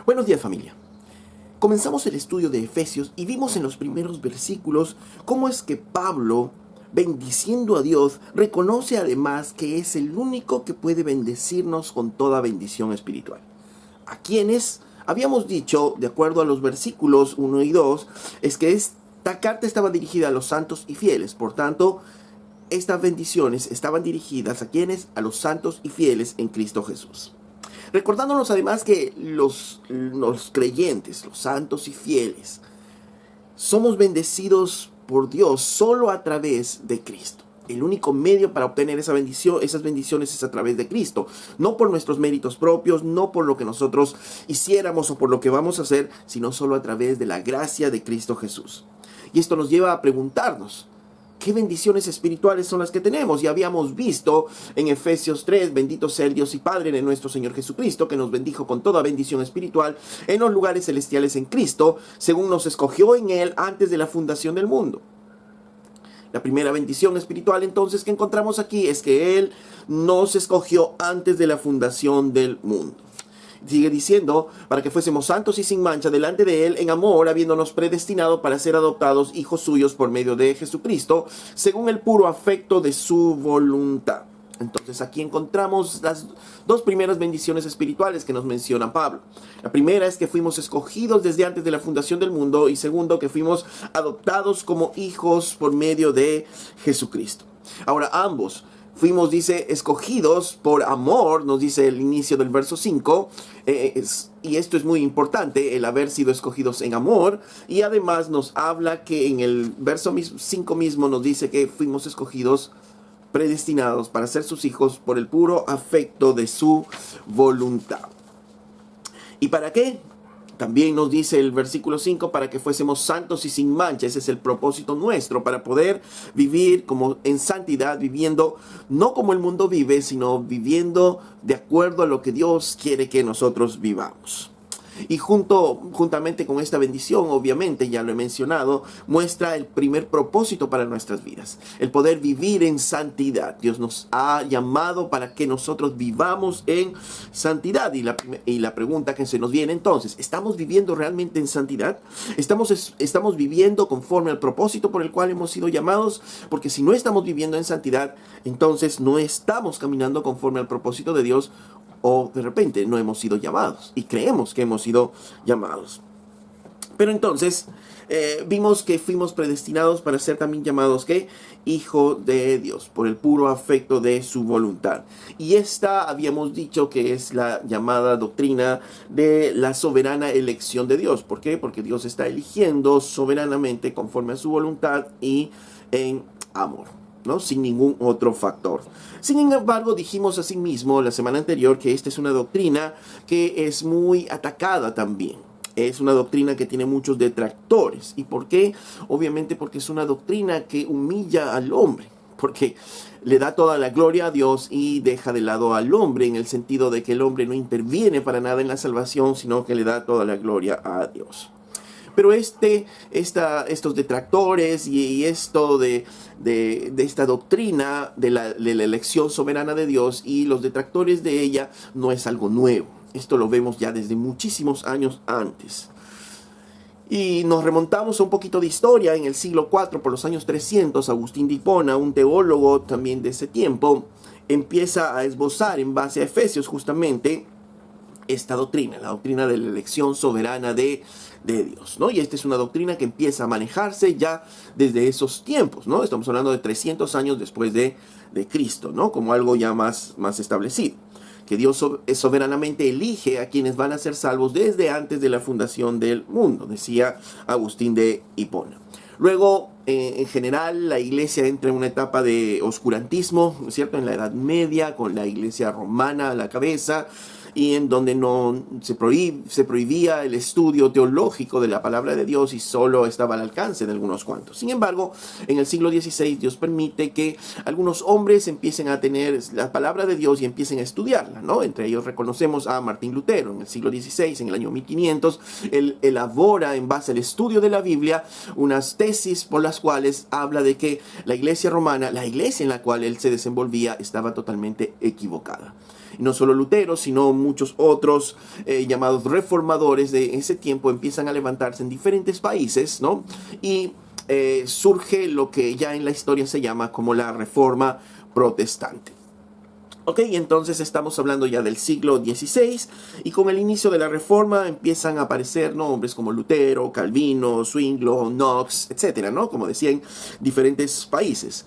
Buenos días, familia. Comenzamos el estudio de Efesios y vimos en los primeros versículos cómo es que Pablo, bendiciendo a Dios, reconoce además que es el único que puede bendecirnos con toda bendición espiritual. A quienes habíamos dicho, de acuerdo a los versículos 1 y 2, es que esta carta estaba dirigida a los santos y fieles. Por tanto, estas bendiciones estaban dirigidas a quienes, a los santos y fieles en Cristo Jesús. Recordándonos además que los creyentes, los santos y fieles, somos bendecidos por Dios solo a través de Cristo. El único medio para obtener esas bendiciones es a través de Cristo. No por nuestros méritos propios, no por lo que nosotros hiciéramos o por lo que vamos a hacer, sino solo a través de la gracia de Cristo Jesús. Y esto nos lleva a preguntarnos, ¿qué bendiciones espirituales son las que tenemos? Y habíamos visto en Efesios 3, bendito sea el Dios y Padre de nuestro Señor Jesucristo, que nos bendijo con toda bendición espiritual en los lugares celestiales en Cristo, según nos escogió en Él antes de la fundación del mundo. La primera bendición espiritual entonces que encontramos aquí es que Él nos escogió antes de la fundación del mundo. Sigue diciendo, para que fuésemos santos y sin mancha delante de Él en amor, habiéndonos predestinado para ser adoptados hijos suyos por medio de Jesucristo, según el puro afecto de su voluntad. Entonces aquí encontramos las dos primeras bendiciones espirituales que nos menciona Pablo. La primera es que fuimos escogidos desde antes de la fundación del mundo, y segundo, que fuimos adoptados como hijos por medio de Jesucristo. Ahora ambos fuimos, dice, escogidos por amor, nos dice el inicio del verso 5, y esto es muy importante, el haber sido escogidos en amor, y además nos habla que en el verso 5 mismo nos dice que fuimos escogidos, predestinados para ser sus hijos por el puro afecto de su voluntad. ¿Y para qué? También nos dice el versículo 5, para que fuésemos santos y sin mancha. Ese es el propósito nuestro, para poder vivir como en santidad, viviendo no como el mundo vive, sino viviendo de acuerdo a lo que Dios quiere que nosotros vivamos. Y juntamente con esta bendición, obviamente, ya lo he mencionado, muestra el primer propósito para nuestras vidas, el poder vivir en santidad. Dios nos ha llamado para que nosotros vivamos en santidad. Y la pregunta que se nos viene entonces, ¿estamos viviendo realmente en santidad? ¿Estamos viviendo conforme al propósito por el cual hemos sido llamados? Porque si no estamos viviendo en santidad, entonces no estamos caminando conforme al propósito de Dios, o de repente no hemos sido llamados y creemos que hemos sido llamados. Pero entonces vimos que fuimos predestinados para ser también llamados ¿qué? Hijo de Dios, por el puro afecto de su voluntad. Y esta habíamos dicho que es la llamada doctrina de la soberana elección de Dios. ¿Por qué? Porque Dios está eligiendo soberanamente conforme a su voluntad y en amor, ¿no? Sin ningún otro factor. Sin embargo, dijimos asimismo la semana anterior que esta es una doctrina que es muy atacada también. Es una doctrina que tiene muchos detractores. ¿Y por qué? Obviamente porque es una doctrina que humilla al hombre, porque le da toda la gloria a Dios y deja de lado al hombre, en el sentido de que el hombre no interviene para nada en la salvación, sino que le da toda la gloria a Dios. Pero estos detractores y esto de esta doctrina de la elección soberana de Dios y los detractores de ella no es algo nuevo. Esto lo vemos ya desde muchísimos años antes. Y nos remontamos a un poquito de historia. En el siglo IV, por los años 300, Agustín de Hipona, un teólogo también de ese tiempo, empieza a esbozar en base a Efesios justamente esta doctrina, la doctrina de la elección soberana de Dios, ¿no? Y esta es una doctrina que empieza a manejarse ya desde esos tiempos, ¿no? Estamos hablando de 300 años después de Cristo, ¿no? Como algo ya más establecido. Que Dios soberanamente elige a quienes van a ser salvos desde antes de la fundación del mundo, decía Agustín de Hipona. Luego, en general, la iglesia entra en una etapa de oscurantismo, ¿no es cierto? En la Edad Media, con la iglesia romana a la cabeza, y en donde no se prohibía el estudio teológico de la palabra de Dios y solo estaba al alcance de algunos cuantos. Sin embargo, en el siglo XVI Dios permite que algunos hombres empiecen a tener la palabra de Dios y empiecen a estudiarla, ¿no? Entre ellos reconocemos a Martín Lutero. En el siglo XVI, en el año 1500, él elabora en base al estudio de la Biblia unas tesis por las las cuales habla de que la iglesia romana, la iglesia en la cual él se desenvolvía, estaba totalmente equivocada. Y no solo Lutero, sino muchos otros llamados reformadores de ese tiempo empiezan a levantarse en diferentes países, ¿no? Y surge lo que ya en la historia se llama como la Reforma Protestante. Ok, entonces estamos hablando ya del siglo XVI, y con el inicio de la Reforma empiezan a aparecer nombres como Lutero, Calvino, Zwinglio, Knox, etcétera, ¿no? Como decía, en diferentes países.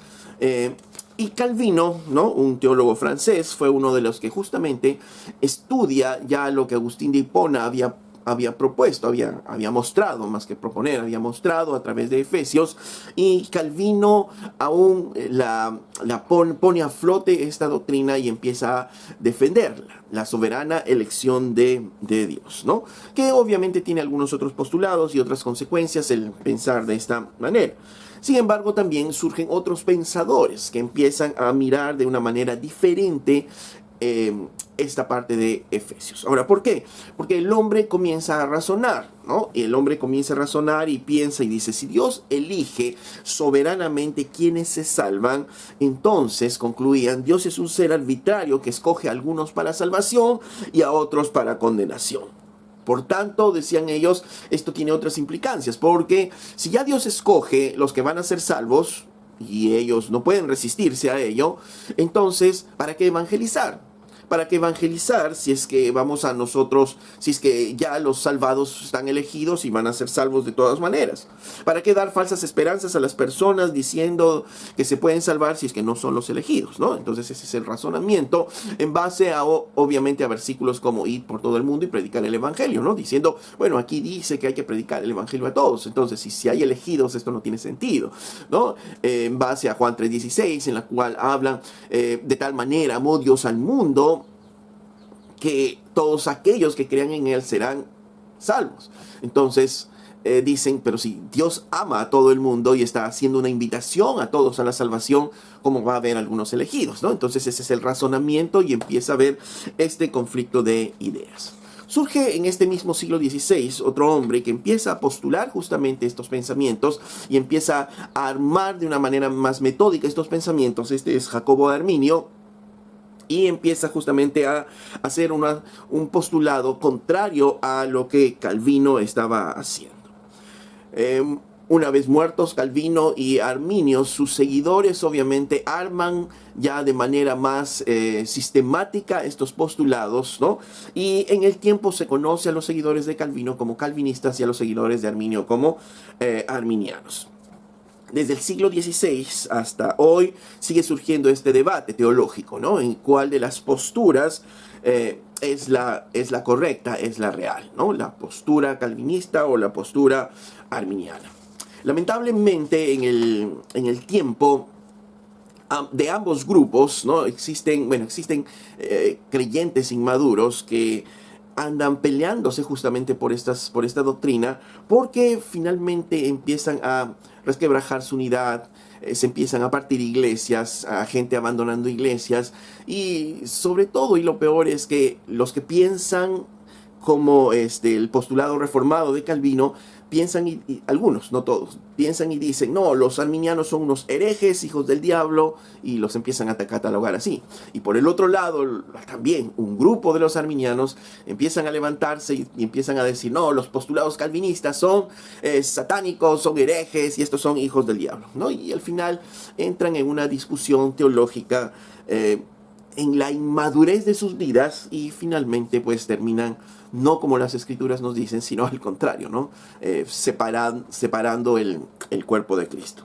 Y Calvino, ¿no?, un teólogo francés, fue uno de los que justamente estudia ya lo que Agustín de Hipona había propuesto, había mostrado, más que proponer, había mostrado a través de Efesios, y Calvino aún pone a flote esta doctrina y empieza a defenderla, la soberana elección de Dios, ¿no? Que obviamente tiene algunos otros postulados y otras consecuencias el pensar de esta manera. Sin embargo, también surgen otros pensadores que empiezan a mirar de una manera diferente esta parte de Efesios. Ahora, ¿por qué? Porque el hombre comienza a razonar, ¿no? Y el hombre comienza a razonar y piensa y dice, si Dios elige soberanamente quienes se salvan, entonces, concluían, Dios es un ser arbitrario que escoge a algunos para salvación y a otros para condenación. Por tanto, decían ellos, esto tiene otras implicancias, porque si ya Dios escoge los que van a ser salvos, y ellos no pueden resistirse a ello, entonces, ¿para qué evangelizar? ¿Para qué evangelizar si es que vamos a nosotros, si es que ya los salvados están elegidos y van a ser salvos de todas maneras? ¿Para qué dar falsas esperanzas a las personas diciendo que se pueden salvar si es que no son los elegidos, ¿no? Entonces ese es el razonamiento en base a, obviamente, a versículos como ir por todo el mundo y predicar el evangelio, ¿no? Diciendo, bueno, aquí dice que hay que predicar el evangelio a todos, entonces si hay elegidos esto no tiene sentido, ¿no? En base a Juan 3:16, en la cual hablan de tal manera amó Dios al mundo que todos aquellos que crean en él serán salvos. Entonces dicen, pero si Dios ama a todo el mundo y está haciendo una invitación a todos a la salvación, ¿cómo va a haber algunos elegidos, ¿no? Entonces ese es el razonamiento y empieza a haber este conflicto de ideas. Surge en este mismo siglo XVI otro hombre que empieza a postular justamente estos pensamientos y empieza a armar de una manera más metódica estos pensamientos. Este es Jacobo de Arminio, y empieza justamente a hacer un postulado contrario a lo que Calvino estaba haciendo. Una vez muertos Calvino y Arminio, sus seguidores obviamente arman ya de manera más sistemática estos postulados, ¿no? Y en el tiempo se conoce a los seguidores de Calvino como calvinistas y a los seguidores de Arminio como arminianos. Desde el siglo XVI hasta hoy sigue surgiendo este debate teológico, ¿no? En cuál de las posturas es la correcta, es la real, ¿no? La postura calvinista o la postura arminiana. Lamentablemente en el tiempo de ambos grupos, ¿no? Existen creyentes inmaduros que andan peleándose justamente por esta doctrina, porque finalmente empiezan a resquebrajar su unidad, se empiezan a partir iglesias, a gente abandonando iglesias, y sobre todo, y lo peor es que los que piensan como el postulado reformado de Calvino, piensan, y algunos, no todos, piensan y dicen, no, los arminianos son unos herejes, hijos del diablo, y los empiezan a catalogar así. Y por el otro lado, también un grupo de los arminianos empiezan a levantarse y empiezan a decir, no, los postulados calvinistas son satánicos, son herejes, y estos son hijos del diablo, ¿no? Y al final entran en una discusión teológica en la inmadurez de sus vidas, y finalmente pues terminan no como las escrituras nos dicen, sino al contrario, ¿no? Separando el cuerpo de Cristo.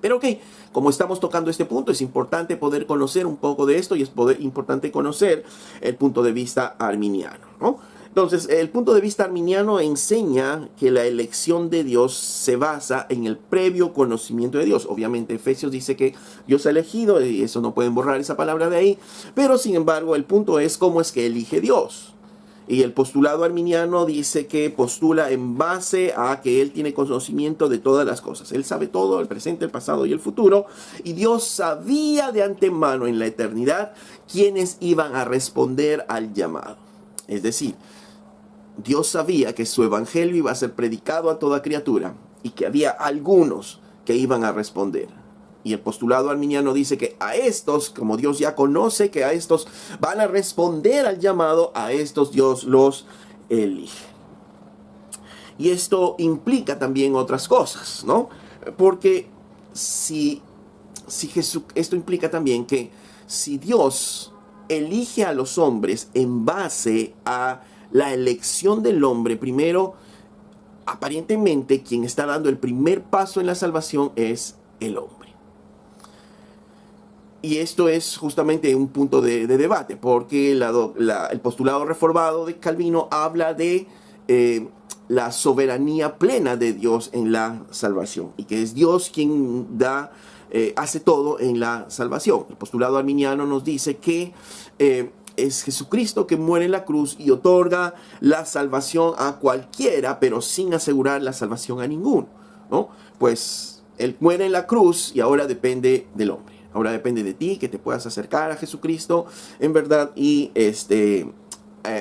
Pero ok, como estamos tocando este punto, es importante poder conocer un poco de esto, y es importante conocer el punto de vista arminiano, ¿no? Entonces, el punto de vista arminiano enseña que la elección de Dios se basa en el previo conocimiento de Dios. Obviamente, Efesios dice que Dios ha elegido, y eso no pueden borrar esa palabra de ahí, pero sin embargo, el punto es cómo es que elige Dios. Y el postulado arminiano dice que postula en base a que Él tiene conocimiento de todas las cosas. Él sabe todo, el presente, el pasado y el futuro. Y Dios sabía de antemano en la eternidad quiénes iban a responder al llamado. Es decir, Dios sabía que su evangelio iba a ser predicado a toda criatura y que había algunos que iban a responder. Y el postulado arminiano dice que a estos, como Dios ya conoce que a estos van a responder al llamado, a estos Dios los elige. Y esto implica también otras cosas, ¿no? Porque esto implica también que si Dios elige a los hombres en base a la elección del hombre, primero, aparentemente quien está dando el primer paso en la salvación es el hombre. Y esto es justamente un punto de debate, porque el postulado reformado de Calvino habla de la soberanía plena de Dios en la salvación, y que es Dios quien hace todo en la salvación. El postulado arminiano nos dice que es Jesucristo que muere en la cruz y otorga la salvación a cualquiera, pero sin asegurar la salvación a ninguno, ¿no? Pues Él muere en la cruz y ahora depende del hombre. Ahora depende de ti que te puedas acercar a Jesucristo en verdad y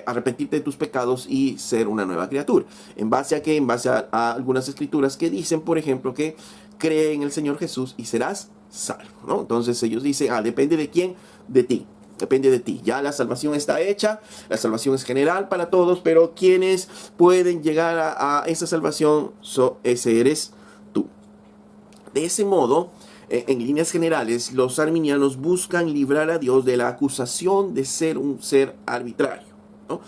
arrepentirte de tus pecados y ser una nueva criatura. ¿En base a qué? En base a algunas escrituras que dicen, por ejemplo, que cree en el Señor Jesús y serás salvo, ¿no? Entonces ellos dicen, depende de quién, de ti. Depende de ti. Ya la salvación está hecha, la salvación es general para todos, pero quienes pueden llegar a esa salvación, ese eres tú. De ese modo, en líneas generales, los arminianos buscan librar a Dios de la acusación de ser un ser arbitrario, ¿no?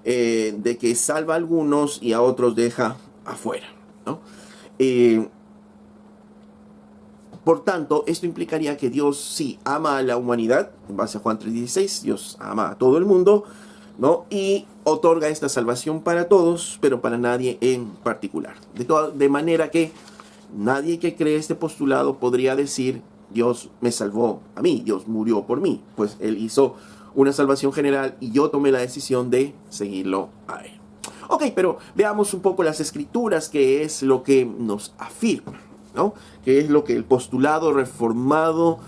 De que salva a algunos y a otros deja afuera, ¿no? Por tanto, esto implicaría que Dios sí ama a la humanidad, en base a Juan 3:16, Dios ama a todo el mundo, ¿no? Y otorga esta salvación para todos, pero para nadie en particular. De manera que nadie que cree este postulado podría decir, Dios me salvó a mí, Dios murió por mí. Pues Él hizo una salvación general y yo tomé la decisión de seguirlo a Él. Ok, pero veamos un poco las escrituras, que es lo que nos afirma, ¿no? Que es lo que el postulado reformado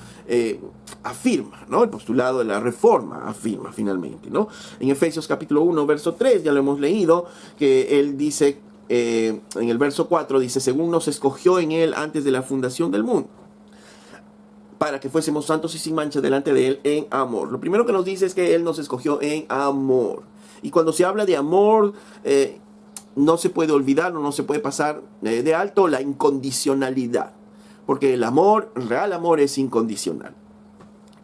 afirma, ¿no? El postulado de la reforma afirma finalmente, ¿no? En Efesios capítulo 1, verso 3, ya lo hemos leído, que él dice, en el verso 4, dice, según nos escogió en él antes de la fundación del mundo, para que fuésemos santos y sin mancha delante de él en amor. Lo primero que nos dice es que él nos escogió en amor. Y cuando se habla de amor, no se puede olvidar o no se puede pasar de alto la incondicionalidad. Porque el amor, el real amor, es incondicional.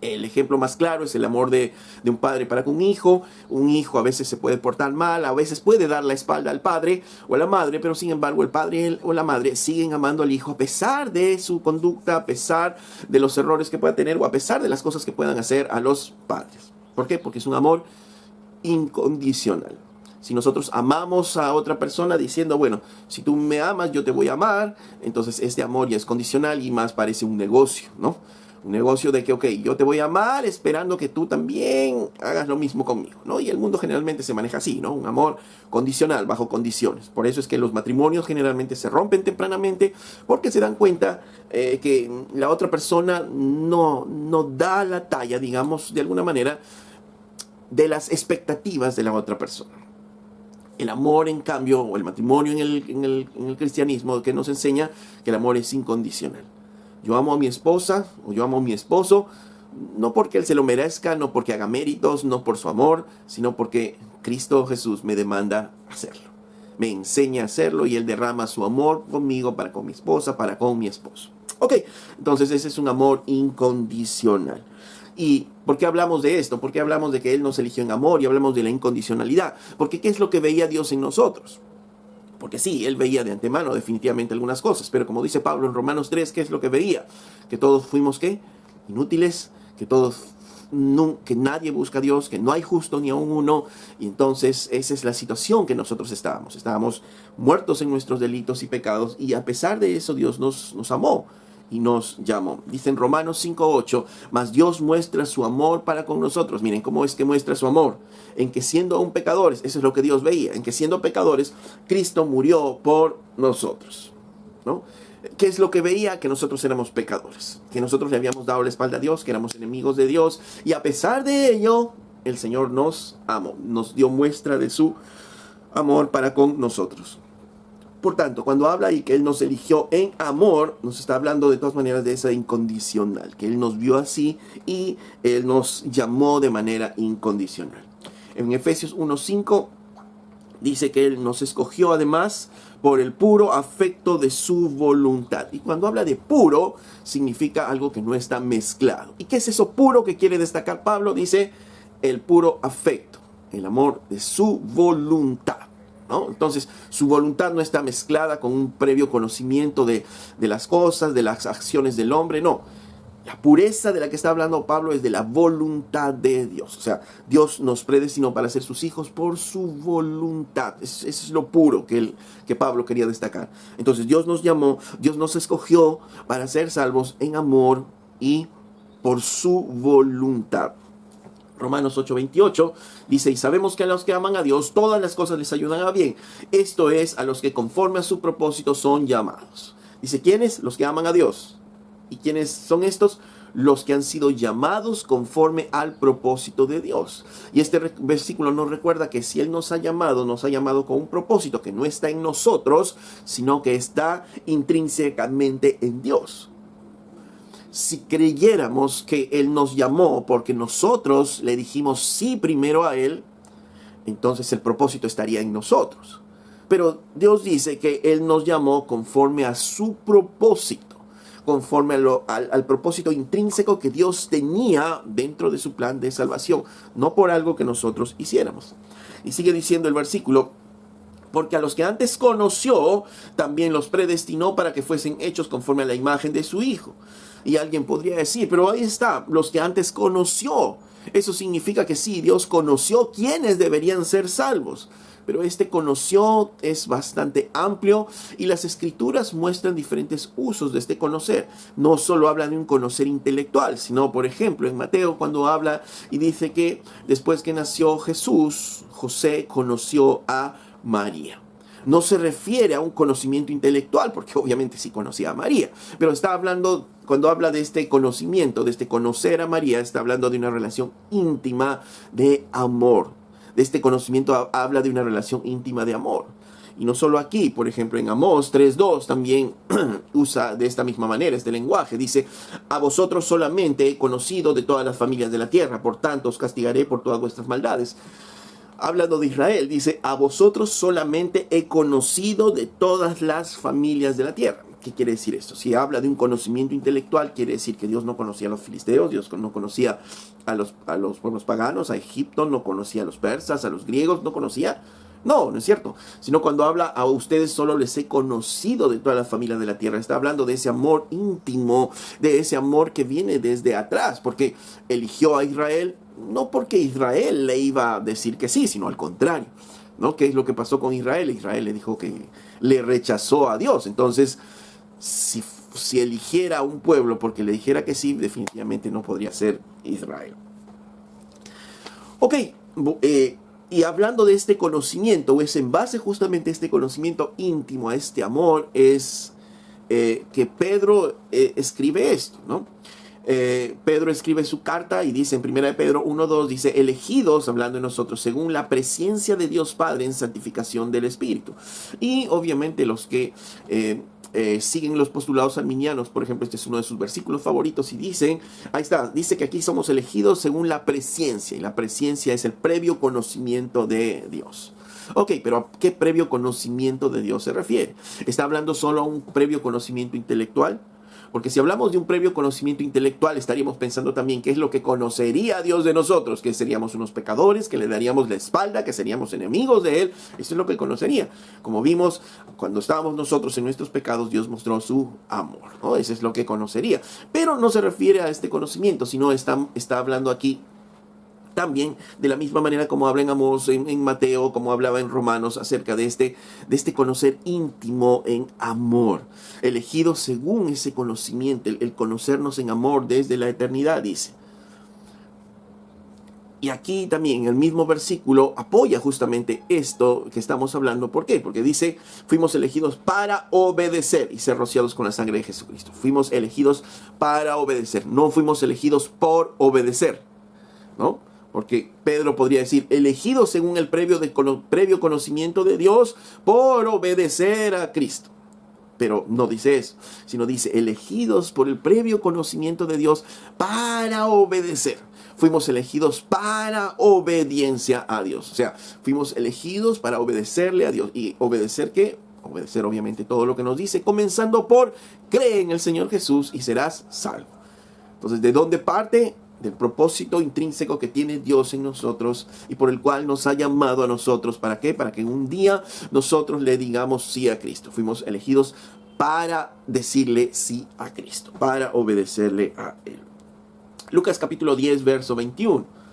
El ejemplo más claro es el amor de un padre para con un hijo. Un hijo a veces se puede portar mal, a veces puede dar la espalda al padre o a la madre, pero sin embargo el padre o la madre siguen amando al hijo a pesar de su conducta, a pesar de los errores que pueda tener o a pesar de las cosas que puedan hacer a los padres. ¿Por qué? Porque es un amor incondicional. Si nosotros amamos a otra persona diciendo, bueno, si tú me amas, yo te voy a amar, entonces este amor ya es condicional y más parece un negocio, ¿no? Un negocio de que, ok, yo te voy a amar esperando que tú también hagas lo mismo conmigo, ¿no? Y el mundo generalmente se maneja así, ¿no? Un amor condicional, bajo condiciones. Por eso es que los matrimonios generalmente se rompen tempranamente, porque se dan cuenta que la otra persona no da la talla, digamos, de alguna manera, de las expectativas de la otra persona. El amor, en cambio, o el matrimonio en el cristianismo, que nos enseña que el amor es incondicional. Yo amo a mi esposa o yo amo a mi esposo, no porque él se lo merezca, no porque haga méritos, no por su amor, sino porque Cristo Jesús me demanda hacerlo. Me enseña a hacerlo y él derrama su amor conmigo, para con mi esposa, para con mi esposo. Ok, entonces ese es un amor incondicional. ¿Y por qué hablamos de esto? ¿Por qué hablamos de que Él nos eligió en amor y hablamos de la incondicionalidad? Porque ¿qué es lo que veía Dios en nosotros? Porque sí, Él veía de antemano definitivamente algunas cosas, pero como dice Pablo en Romanos 3, ¿qué es lo que veía? Que todos fuimos, ¿qué? Inútiles, que nadie busca a Dios, que no hay justo ni aun uno, y entonces esa es la situación que nosotros estábamos. Estábamos muertos en nuestros delitos y pecados, y a pesar de eso Dios nos amó y nos llamó. Dice en Romanos 5:8, mas Dios muestra su amor para con nosotros. Miren cómo es que muestra su amor. En que siendo aún pecadores, eso es lo que Dios veía, en que siendo pecadores, Cristo murió por nosotros, ¿no? ¿Qué es lo que veía? Que nosotros éramos pecadores, que nosotros le habíamos dado la espalda a Dios, que éramos enemigos de Dios, y a pesar de ello, el Señor nos amó, nos dio muestra de su amor para con nosotros. Por tanto, cuando habla y que Él nos eligió en amor, nos está hablando de todas maneras de esa incondicional, que Él nos vio así y Él nos llamó de manera incondicional. En Efesios 1:5 dice que Él nos escogió además por el puro afecto de su voluntad. Y cuando habla de puro, significa algo que no está mezclado. ¿Y qué es eso puro que quiere destacar Pablo? Dice el puro afecto, el amor de su voluntad, ¿no? Entonces, su voluntad no está mezclada con un previo conocimiento de las cosas, de las acciones del hombre, no. La pureza de la que está hablando Pablo es de la voluntad de Dios. O sea, Dios nos predestinó para ser sus hijos por su voluntad. Eso es lo puro que Pablo quería destacar. Entonces, Dios nos llamó, Dios nos escogió para ser salvos en amor y por su voluntad. Romanos 8:28 dice, y sabemos que a los que aman a Dios, todas las cosas les ayudan a bien. Esto es, a los que conforme a su propósito son llamados. Dice, ¿quiénes? Los que aman a Dios. ¿Y quiénes son estos? Los que han sido llamados conforme al propósito de Dios. Y este versículo nos recuerda que si Él nos ha llamado con un propósito que no está en nosotros, sino que está intrínsecamente en Dios. Si creyéramos que Él nos llamó porque nosotros le dijimos sí primero a Él, entonces el propósito estaría en nosotros. Pero Dios dice que Él nos llamó conforme a su propósito, conforme al propósito intrínseco que Dios tenía dentro de su plan de salvación, no por algo que nosotros hiciéramos. Y sigue diciendo el versículo, porque a los que antes conoció, también los predestinó para que fuesen hechos conforme a la imagen de su Hijo. Y alguien podría decir, pero ahí está, los que antes conoció. Eso significa que sí, Dios conoció quiénes deberían ser salvos. Pero este conoció es bastante amplio y las escrituras muestran diferentes usos de este conocer. No solo habla de un conocer intelectual, sino, por ejemplo, en Mateo cuando habla y dice que después que nació Jesús, José conoció a María. No se refiere a un conocimiento intelectual, porque obviamente sí conocía a María, pero está hablando, cuando habla de este conocimiento, de este conocer a María, está hablando de una relación íntima de amor. De este conocimiento habla de una relación íntima de amor. Y no solo aquí, por ejemplo en Amós 3:2 también usa de esta misma manera este lenguaje. Dice, a vosotros solamente he conocido de todas las familias de la tierra, por tanto os castigaré por todas vuestras maldades. Hablando de Israel, dice, a vosotros solamente he conocido de todas las familias de la tierra. ¿Qué quiere decir esto? Si habla de un conocimiento intelectual, quiere decir que Dios no conocía a los filisteos, Dios no conocía a los pueblos paganos, a Egipto, no conocía a los persas, a los griegos, no conocía. No es cierto. Sino cuando habla a ustedes solo les he conocido de todas las familias de la tierra. Está hablando de ese amor íntimo, de ese amor que viene desde atrás, porque eligió a Israel, no porque Israel le iba a decir que sí, sino al contrario, ¿no? ¿Qué es lo que pasó con Israel? Israel le dijo que le rechazó a Dios. Entonces, si eligiera a un pueblo porque le dijera que sí, definitivamente no podría ser Israel. Ok, y hablando de este conocimiento, es en base justamente a este conocimiento íntimo, a este amor, es que Pedro escribe esto, ¿no? Pedro escribe su carta y dice en 1 de Pedro 1:2, dice, elegidos, hablando de nosotros, según la presencia de Dios Padre en santificación del Espíritu. Y obviamente los que siguen los postulados arminianos, por ejemplo, este es uno de sus versículos favoritos y dicen, ahí está, dice que aquí somos elegidos según la presencia, y la presencia es el previo conocimiento de Dios. Ok, pero ¿a qué previo conocimiento de Dios se refiere? ¿Está hablando solo a un previo conocimiento intelectual? Porque si hablamos de un previo conocimiento intelectual, estaríamos pensando también qué es lo que conocería Dios de nosotros, que seríamos unos pecadores, que le daríamos la espalda, que seríamos enemigos de Él. Eso es lo que conocería. Como vimos, cuando estábamos nosotros en nuestros pecados, Dios mostró su amor, ¿no? Eso es lo que conocería. Pero no se refiere a este conocimiento, sino está hablando aquí también de la misma manera como habla en Amós, en Mateo, como hablaba en Romanos, acerca de este conocer íntimo en amor, elegido según ese conocimiento, el conocernos en amor desde la eternidad, dice. Y aquí también el mismo versículo apoya justamente esto que estamos hablando. ¿Por qué? Porque dice, fuimos elegidos para obedecer y ser rociados con la sangre de Jesucristo. Fuimos elegidos para obedecer, no fuimos elegidos por obedecer, ¿no? Porque Pedro podría decir, elegidos según el previo conocimiento de Dios por obedecer a Cristo. Pero no dice eso, sino dice, elegidos por el previo conocimiento de Dios para obedecer. Fuimos elegidos para obediencia a Dios. O sea, fuimos elegidos para obedecerle a Dios. ¿Y obedecer qué? Obedecer obviamente todo lo que nos dice, comenzando por, cree en el Señor Jesús y serás salvo. Entonces, ¿de dónde parte? Del propósito intrínseco que tiene Dios en nosotros y por el cual nos ha llamado a nosotros. ¿Para qué? Para que en un día nosotros le digamos sí a Cristo. Fuimos elegidos para decirle sí a Cristo, para obedecerle a Él. Lucas capítulo 10, verso 21.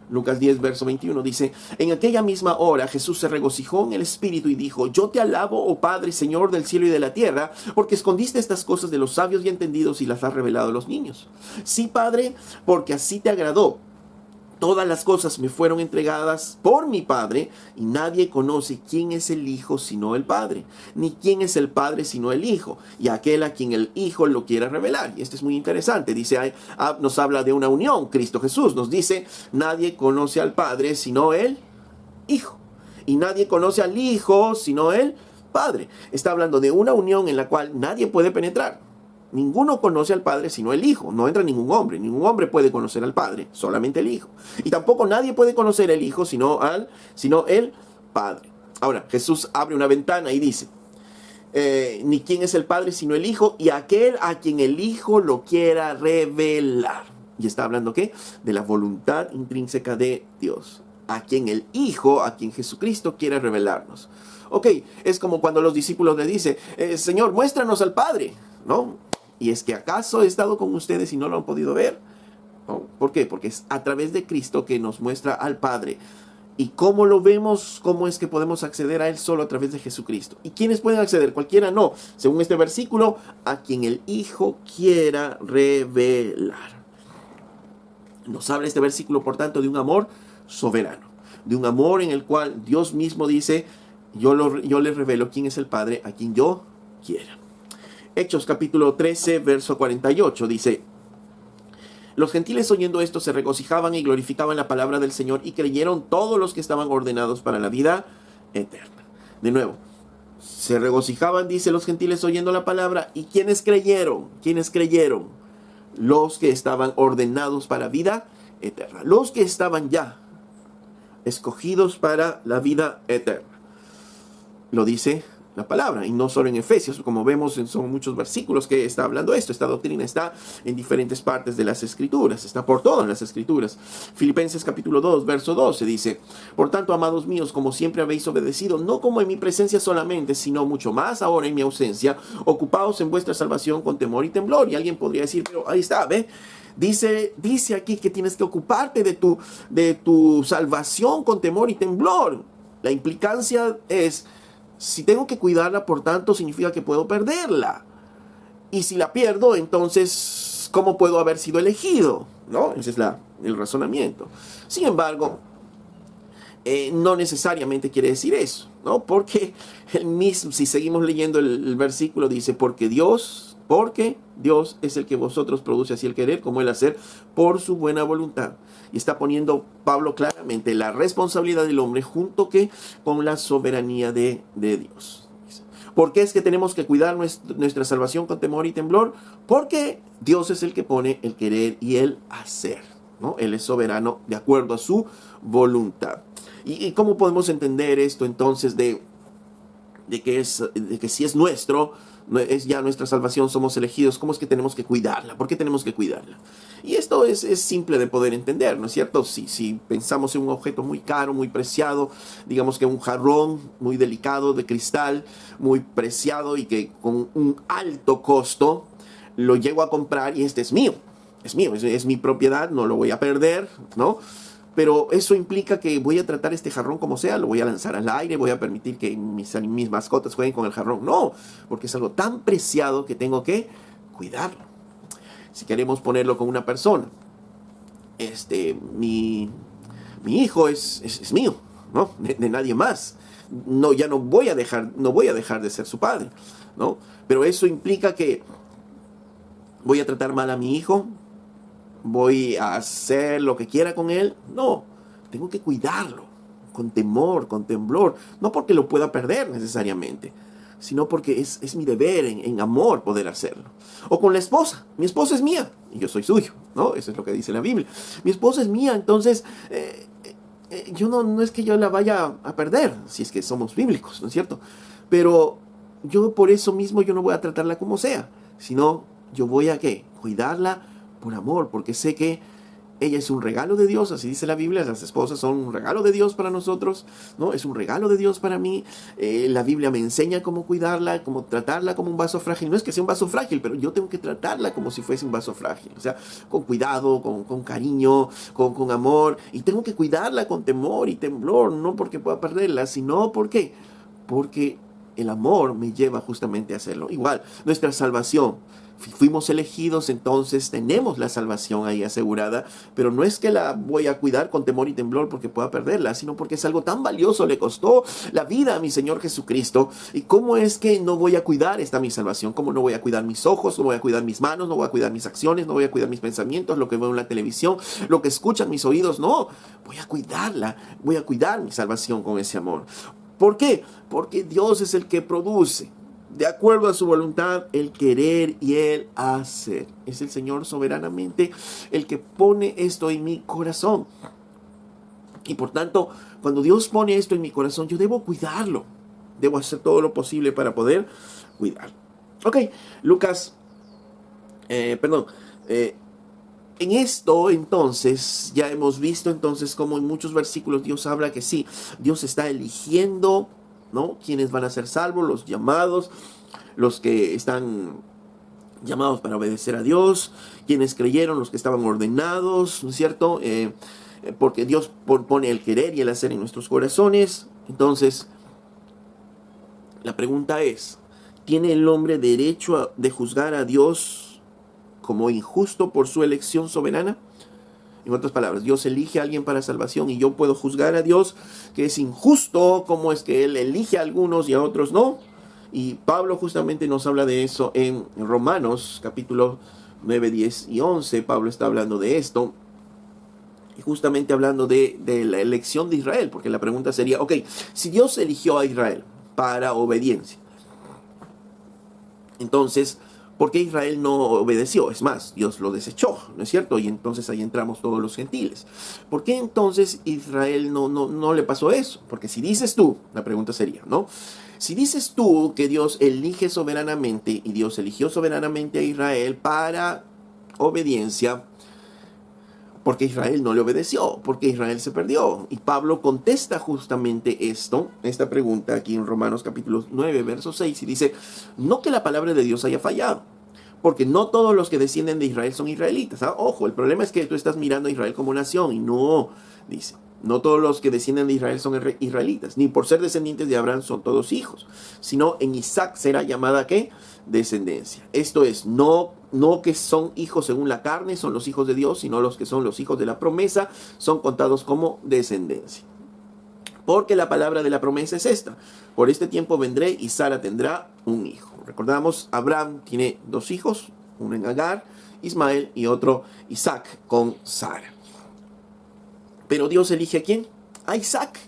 Lucas 10, verso 21 dice, en aquella misma hora Jesús se regocijó en el Espíritu y dijo, yo te alabo, oh Padre, Señor del cielo y de la tierra, porque escondiste estas cosas de los sabios y entendidos y las has revelado a los niños. Sí, Padre, porque así te agradó. Todas las cosas me fueron entregadas por mi Padre, y nadie conoce quién es el Hijo sino el Padre, ni quién es el Padre sino el Hijo, y aquel a quien el Hijo lo quiera revelar. Y esto es muy interesante, dice, nos habla de una unión, Cristo Jesús nos dice, nadie conoce al Padre sino el Hijo, y nadie conoce al Hijo sino el Padre. Está hablando de una unión en la cual nadie puede penetrar. Ninguno conoce al Padre sino el Hijo. No entra ningún hombre puede conocer al Padre, solamente el Hijo. Y tampoco nadie puede conocer al Hijo sino el Padre. Ahora, Jesús abre una ventana y dice, ni quién es el Padre sino el Hijo y aquel a quien el Hijo lo quiera revelar. Y está hablando ¿qué? De la voluntad intrínseca de Dios, a quien el Hijo, a quien Jesucristo quiere revelarnos. Ok, es como cuando los discípulos le dicen, Señor, muéstranos al Padre, ¿no? ¿Y es que acaso he estado con ustedes y no lo han podido ver? ¿No? ¿Por qué? Porque es a través de Cristo que nos muestra al Padre. ¿Y cómo lo vemos? ¿Cómo es que podemos acceder a Él? Solo a través de Jesucristo. ¿Y quiénes pueden acceder? Cualquiera no. Según este versículo, a quien el Hijo quiera revelar. Nos habla este versículo, por tanto, de un amor soberano. De un amor en el cual Dios mismo dice, yo les revelo quién es el Padre a quien yo quiera. Hechos capítulo 13, verso 48 dice, los gentiles oyendo esto se regocijaban y glorificaban la palabra del Señor y creyeron todos los que estaban ordenados para la vida eterna. De nuevo, se regocijaban, dice, los gentiles oyendo la palabra. ¿Y quiénes creyeron? ¿Quiénes creyeron? Los que estaban ordenados para vida eterna. Los que estaban ya escogidos para la vida eterna. Lo dice la palabra, y no solo en Efesios, como vemos, son muchos versículos que está hablando esto. Esta doctrina está en diferentes partes de las Escrituras, está por todas las Escrituras. Filipenses capítulo 2, verso 12 dice, por tanto, amados míos, como siempre habéis obedecido, no como en mi presencia solamente, sino mucho más ahora en mi ausencia, ocupaos en vuestra salvación con temor y temblor. Y alguien podría decir, pero ahí está, ¿ve? Dice aquí que tienes que ocuparte de tu salvación con temor y temblor. La implicancia es, si tengo que cuidarla, por tanto, significa que puedo perderla. Y si la pierdo, entonces, ¿cómo puedo haber sido elegido? ¿No? Ese es el razonamiento. Sin embargo, no necesariamente quiere decir eso, ¿no? Porque el mismo, si seguimos leyendo el versículo, dice, porque Dios es el que vosotros produce así el querer como el hacer por su buena voluntad. Y está poniendo Pablo claramente la responsabilidad del hombre junto con la soberanía de Dios. ¿Por qué es que tenemos que cuidar nuestra salvación con temor y temblor? Porque Dios es el que pone el querer y el hacer, ¿no? Él es soberano de acuerdo a su voluntad. ¿Y cómo podemos entender esto entonces de que si es nuestro, es ya nuestra salvación, somos elegidos? ¿Cómo es que tenemos que cuidarla? ¿Por qué tenemos que cuidarla? Y esto es simple de poder entender, ¿no es cierto? Si pensamos en un objeto muy caro, muy preciado, digamos que un jarrón muy delicado de cristal, muy preciado y que con un alto costo lo llego a comprar y este es mío, es mi propiedad, no lo voy a perder, ¿no? Pero eso implica que voy a tratar este jarrón como sea, lo voy a lanzar al aire, voy a permitir que mis mascotas jueguen con el jarrón. No, porque es algo tan preciado que tengo que cuidarlo. Si queremos ponerlo con una persona, mi hijo es mío, ¿no? De nadie más. No, ya no voy a dejar de ser su padre, ¿no? Pero eso implica que voy a tratar mal a mi hijo, voy a hacer lo que quiera con él. No, tengo que cuidarlo con temor, con temblor, no porque lo pueda perder necesariamente, sino porque es mi deber en amor poder hacerlo. O con la esposa, mi esposa es mía y yo soy suyo, ¿no? Eso es lo que dice la Biblia. Mi esposa es mía, entonces yo no es que yo la vaya a perder, si es que somos bíblicos, ¿no es cierto? Pero yo por eso mismo yo no voy a tratarla como sea, sino yo voy a ¿qué? Cuidarla por amor, porque sé que ella es un regalo de Dios, así dice la Biblia, las esposas son un regalo de Dios para nosotros, ¿no? Es un regalo de Dios para mí. La Biblia me enseña cómo cuidarla, cómo tratarla como un vaso frágil. No es que sea un vaso frágil, pero yo tengo que tratarla como si fuese un vaso frágil. O sea, con cuidado, con cariño, con amor. Y tengo que cuidarla con temor y temblor, no porque pueda perderla, sino porque el amor me lleva justamente a hacerlo. Igual, nuestra salvación. Fuimos elegidos, entonces tenemos la salvación ahí asegurada, pero no es que la voy a cuidar con temor y temblor porque pueda perderla, sino porque es algo tan valioso, le costó la vida a mi Señor Jesucristo. ¿Y cómo es que no voy a cuidar esta mi salvación? ¿Cómo no voy a cuidar mis ojos, no voy a cuidar mis manos, no voy a cuidar mis acciones, no voy a cuidar mis pensamientos, lo que veo en la televisión, lo que escuchan mis oídos? No, voy a cuidarla, voy a cuidar mi salvación con ese amor. ¿Por qué? Porque Dios es el que produce, de acuerdo a su voluntad, el querer y el hacer. Es el Señor soberanamente el que pone esto en mi corazón. Y por tanto, cuando Dios pone esto en mi corazón, yo debo cuidarlo. Debo hacer todo lo posible para poder cuidarlo. Ok, Lucas, en esto entonces, ya hemos visto entonces como en muchos versículos Dios habla que sí, Dios está eligiendo, ¿no? Quienes van a ser salvos, los llamados, los que están llamados para obedecer a Dios, quienes creyeron, los que estaban ordenados, ¿no es cierto? Porque Dios pone el querer y el hacer en nuestros corazones. Entonces, la pregunta es, ¿tiene el hombre derecho de juzgar a Dios como injusto por su elección soberana? En otras palabras, Dios elige a alguien para salvación y yo puedo juzgar a Dios que es injusto, como es que Él elige a algunos y a otros no. Y Pablo justamente nos habla de eso en Romanos capítulo 9, 10 y 11. Pablo está hablando de esto y justamente hablando de la elección de Israel, porque la pregunta sería, ok, si Dios eligió a Israel para obediencia, entonces, ¿por qué Israel no obedeció? Es más, Dios lo desechó, ¿no es cierto? Y entonces ahí entramos todos los gentiles. ¿Por qué entonces Israel no le pasó eso? Porque si dices tú, la pregunta sería, ¿no? Si dices tú que Dios elige soberanamente y Dios eligió soberanamente a Israel para obediencia, ¿por qué Israel no le obedeció? ¿Por qué Israel se perdió? Y Pablo contesta justamente esta pregunta aquí en Romanos capítulo 9, verso 6, y dice, no que la palabra de Dios haya fallado, porque no todos los que descienden de Israel son israelitas. ¿Ah? Ojo, el problema es que tú estás mirando a Israel como nación, y no, dice, no todos los que descienden de Israel son israelitas, ni por ser descendientes de Abraham son todos hijos, sino en Isaac será llamada, ¿qué? Descendencia. Esto es, no que son hijos según la carne, son los hijos de Dios, sino los que son los hijos de la promesa, son contados como descendencia. Porque la palabra de la promesa es esta: por este tiempo vendré y Sara tendrá un hijo. Recordamos, Abraham tiene dos hijos, uno en Agar, Ismael, y otro Isaac con Sara. Pero Dios elige ¿a quién? A Isaac.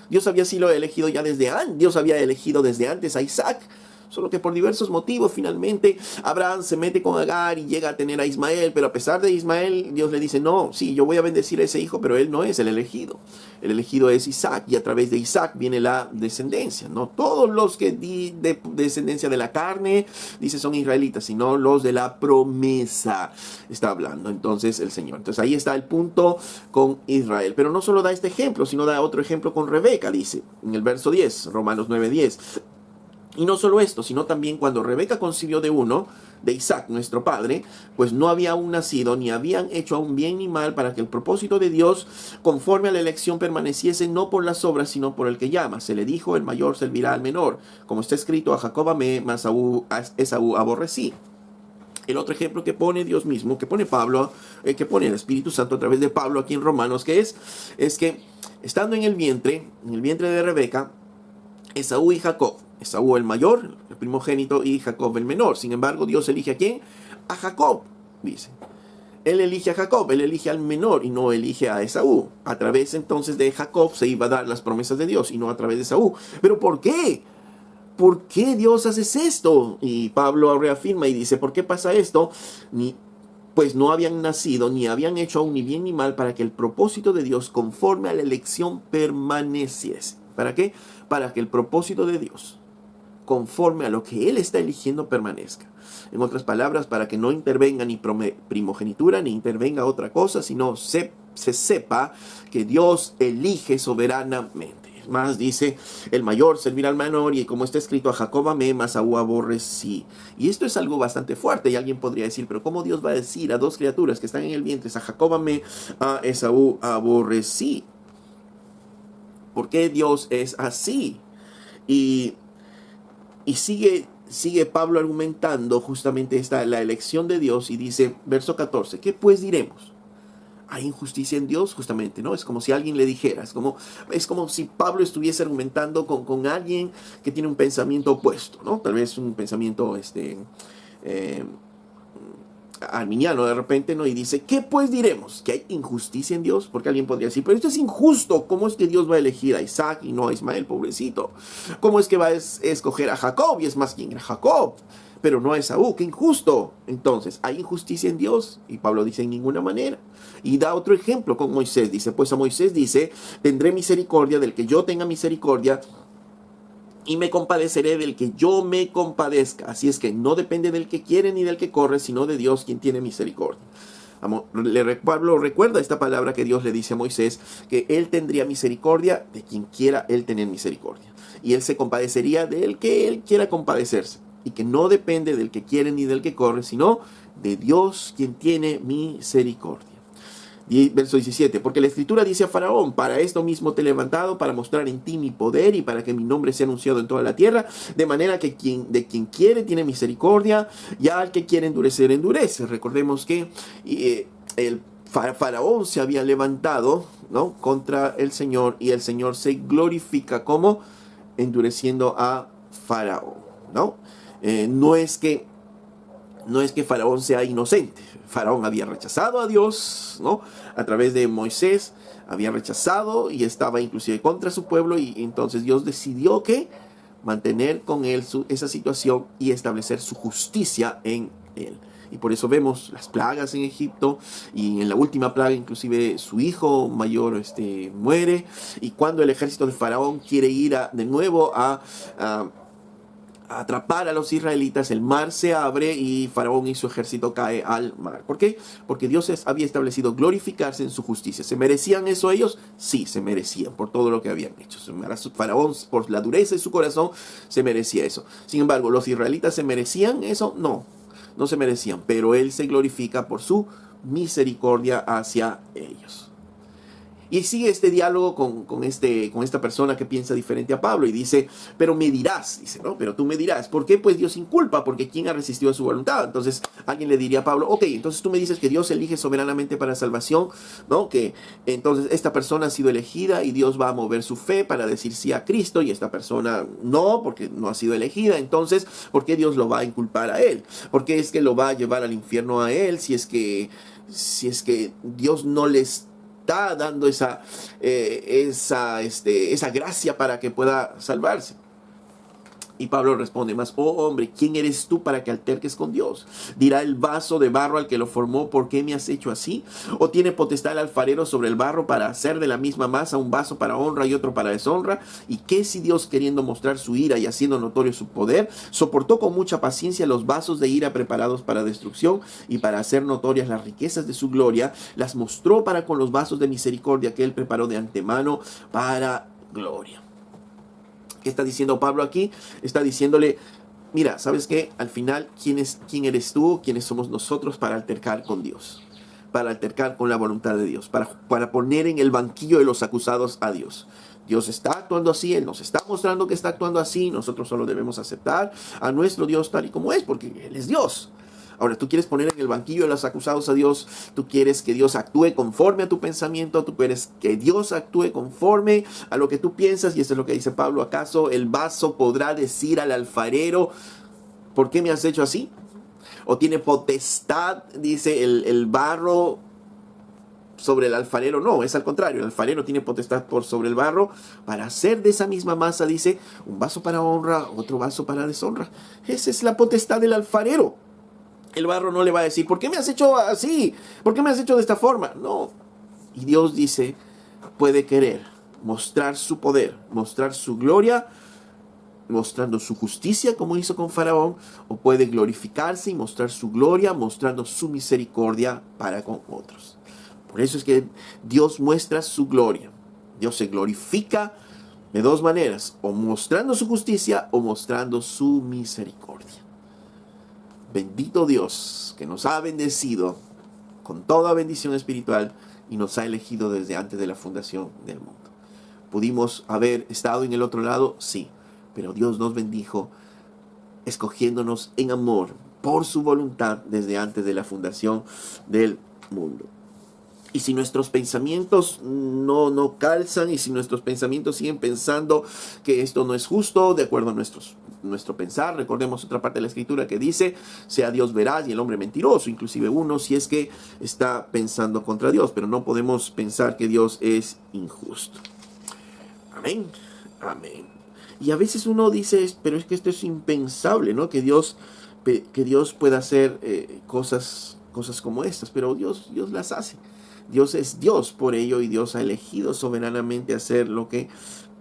Dios había sido elegido ya desde antes. Dios había elegido desde antes a Isaac. Solo que por diversos motivos finalmente Abraham se mete con Agar y llega a tener a Ismael, pero a pesar de Ismael, Dios le dice, no, sí, yo voy a bendecir a ese hijo, pero él no es el elegido. El elegido es Isaac, y a través de Isaac viene la descendencia. No todos los que de descendencia de la carne, dice, son israelitas, sino los de la promesa, está hablando entonces el Señor. Entonces ahí está el punto con Israel. Pero no solo da este ejemplo, sino da otro ejemplo con Rebeca, dice en el verso 10, Romanos 9:10. Y no solo esto, sino también cuando Rebeca concibió de uno, de Isaac, nuestro padre, pues no había aún nacido, ni habían hecho aún bien ni mal, para que el propósito de Dios, conforme a la elección, permaneciese no por las obras, sino por el que llama. Se le dijo, el mayor servirá al menor. Como está escrito, a Jacob amé, mas a Esaú aborrecí. El otro ejemplo que pone Dios mismo, que pone Pablo, que pone el Espíritu Santo a través de Pablo aquí en Romanos, que es que estando en el vientre de Rebeca, Esaú y Jacob, Esaú el mayor, el primogénito, y Jacob el menor. Sin embargo, Dios elige ¿a quién? A Jacob, dice. él elige a Jacob, él elige al menor y no elige a Esaú. A través entonces de Jacob se iba a dar las promesas de Dios y no a través de Esaú. ¿Pero por qué? ¿Por qué Dios hace esto? Y Pablo reafirma y dice, ¿por qué pasa esto? Pues no habían nacido, ni habían hecho aún ni bien ni mal, para que el propósito de Dios conforme a la elección permaneciese. ¿Para qué? Para que el propósito de Dios conforme a lo que Él está eligiendo permanezca. En otras palabras, para que no intervenga ni primogenitura, ni intervenga otra cosa, sino se sepa que Dios elige soberanamente. Es más, dice, el mayor servirá al menor, y como está escrito, a Jacob amé, mas a Esaú aborrecí. Y esto es algo bastante fuerte, y alguien podría decir, pero ¿cómo Dios va a decir a dos criaturas que están en el vientre, a Jacob amé, a Esaú aborrecí? ¿Por qué Dios es así? Y sigue Pablo argumentando justamente la elección de Dios, y dice, verso 14, ¿qué pues diremos? ¿Hay injusticia en Dios? Justamente, ¿no? Es como si alguien le dijera, es como si Pablo estuviese argumentando con alguien que tiene un pensamiento opuesto, ¿no? Tal vez un pensamiento arminiano de repente, ¿no? Y dice, ¿qué pues diremos? ¿Que hay injusticia en Dios? Porque alguien podría decir, pero esto es injusto. ¿Cómo es que Dios va a elegir a Isaac y no a Ismael, pobrecito? ¿Cómo es que va a escoger a Jacob? Y es más, ¿quién era Jacob? Pero no a Esaú, qué injusto. Entonces, ¿hay injusticia en Dios? Y Pablo dice, en ninguna manera. Y da otro ejemplo con Moisés. Dice, pues a Moisés dice, tendré misericordia del que yo tenga misericordia, y me compadeceré del que yo me compadezca. Así es que no depende del que quiere ni del que corre, sino de Dios, quien tiene misericordia. Pablo recuerda esta palabra que Dios le dice a Moisés, que él tendría misericordia de quien quiera él tener misericordia. Y él se compadecería del que él quiera compadecerse. Y que no depende del que quiere ni del que corre, sino de Dios, quien tiene misericordia. Verso 17, porque la Escritura dice a Faraón, para esto mismo te he levantado, para mostrar en ti mi poder y para que mi nombre sea anunciado en toda la tierra, de manera que de quien quiere tiene misericordia, y al que quiere endurecer, endurece. Recordemos que el Faraón se había levantado, ¿no?, contra el Señor, y el Señor se glorifica como endureciendo a Faraón, ¿no? No es que Faraón sea inocente. Faraón había rechazado a Dios, ¿no? A través de Moisés había rechazado y estaba inclusive contra su pueblo, y entonces Dios decidió que mantener con él esa situación y establecer su justicia en él. Y por eso vemos las plagas en Egipto, y en la última plaga inclusive su hijo mayor muere, y cuando el ejército de Faraón quiere ir de nuevo a atrapar a los israelitas, el mar se abre y Faraón y su ejército cae al mar. ¿Por qué? Porque Dios había establecido glorificarse en su justicia. ¿Se merecían eso ellos? Sí, se merecían por todo lo que habían hecho. Faraón, por la dureza de su corazón, se merecía eso. Sin embargo, ¿los israelitas se merecían eso? No, no se merecían, pero Él se glorifica por su misericordia hacia ellos. Y sigue este diálogo con esta persona que piensa diferente a Pablo, y dice, pero me dirás, dice, ¿no? Pero tú me dirás, ¿por qué pues Dios inculpa? Porque ¿quién ha resistido a su voluntad? Entonces alguien le diría a Pablo, ok, entonces tú me dices que Dios elige soberanamente para salvación, ¿no? Que entonces esta persona ha sido elegida y Dios va a mover su fe para decir sí a Cristo, y esta persona no, porque no ha sido elegida. Entonces, ¿por qué Dios lo va a inculpar a él? ¿Por qué es que lo va a llevar al infierno a él si es que Dios no les está dando esa gracia para que pueda salvarse? Y Pablo responde más, oh hombre, ¿quién eres tú para que alterques con Dios? ¿Dirá el vaso de barro al que lo formó, ¿por qué me has hecho así? ¿O tiene potestad el alfarero sobre el barro para hacer de la misma masa un vaso para honra y otro para deshonra? ¿Y qué si Dios, queriendo mostrar su ira y haciendo notorio su poder, soportó con mucha paciencia los vasos de ira preparados para destrucción, y para hacer notorias las riquezas de su gloria, las mostró para con los vasos de misericordia que él preparó de antemano para gloria? ¿Qué está diciendo Pablo aquí? Está diciéndole, mira, ¿sabes qué? Al final, ¿quién eres tú? ¿Quiénes somos nosotros para altercar con Dios? Para altercar con la voluntad de Dios, para poner en el banquillo de los acusados a Dios. Dios está actuando así, Él nos está mostrando que está actuando así, nosotros solo debemos aceptar a nuestro Dios tal y como es, porque Él es Dios. Ahora, tú quieres poner en el banquillo de los acusados a Dios, tú quieres que Dios actúe conforme a tu pensamiento, tú quieres que Dios actúe conforme a lo que tú piensas, y eso es lo que dice Pablo. ¿Acaso el vaso podrá decir al alfarero, ¿por qué me has hecho así? o tiene potestad, dice el barro sobre el alfarero. No, es al contrario, el alfarero tiene potestad por sobre el barro para hacer de esa misma masa, dice, un vaso para honra, otro vaso para deshonra. Esa es la potestad del alfarero. El barro no le va a decir, ¿por qué me has hecho así? ¿Por qué me has hecho de esta forma? No. Y Dios dice, puede querer mostrar su poder, mostrar su gloria, mostrando su justicia como hizo con Faraón, o puede glorificarse y mostrar su gloria, mostrando su misericordia para con otros. Por eso es que Dios muestra su gloria. Dios se glorifica de dos maneras, o mostrando su justicia o mostrando su misericordia. Bendito Dios que nos ha bendecido con toda bendición espiritual y nos ha elegido desde antes de la fundación del mundo. ¿Pudimos haber estado en el otro lado? Sí, pero Dios nos bendijo escogiéndonos en amor por su voluntad desde antes de la fundación del mundo. Y si nuestros pensamientos no calzan, y si nuestros pensamientos siguen pensando que esto no es justo, de acuerdo a nuestro pensar, recordemos otra parte de la Escritura que dice, sea Dios veraz y el hombre mentiroso, inclusive uno si es que está pensando contra Dios, pero no podemos pensar que Dios es injusto. Amén, amén. Y a veces uno dice, pero es que esto es impensable, ¿no? Que Dios pueda hacer cosas como estas, pero Dios las hace. Dios es Dios por ello, y Dios ha elegido soberanamente hacer lo que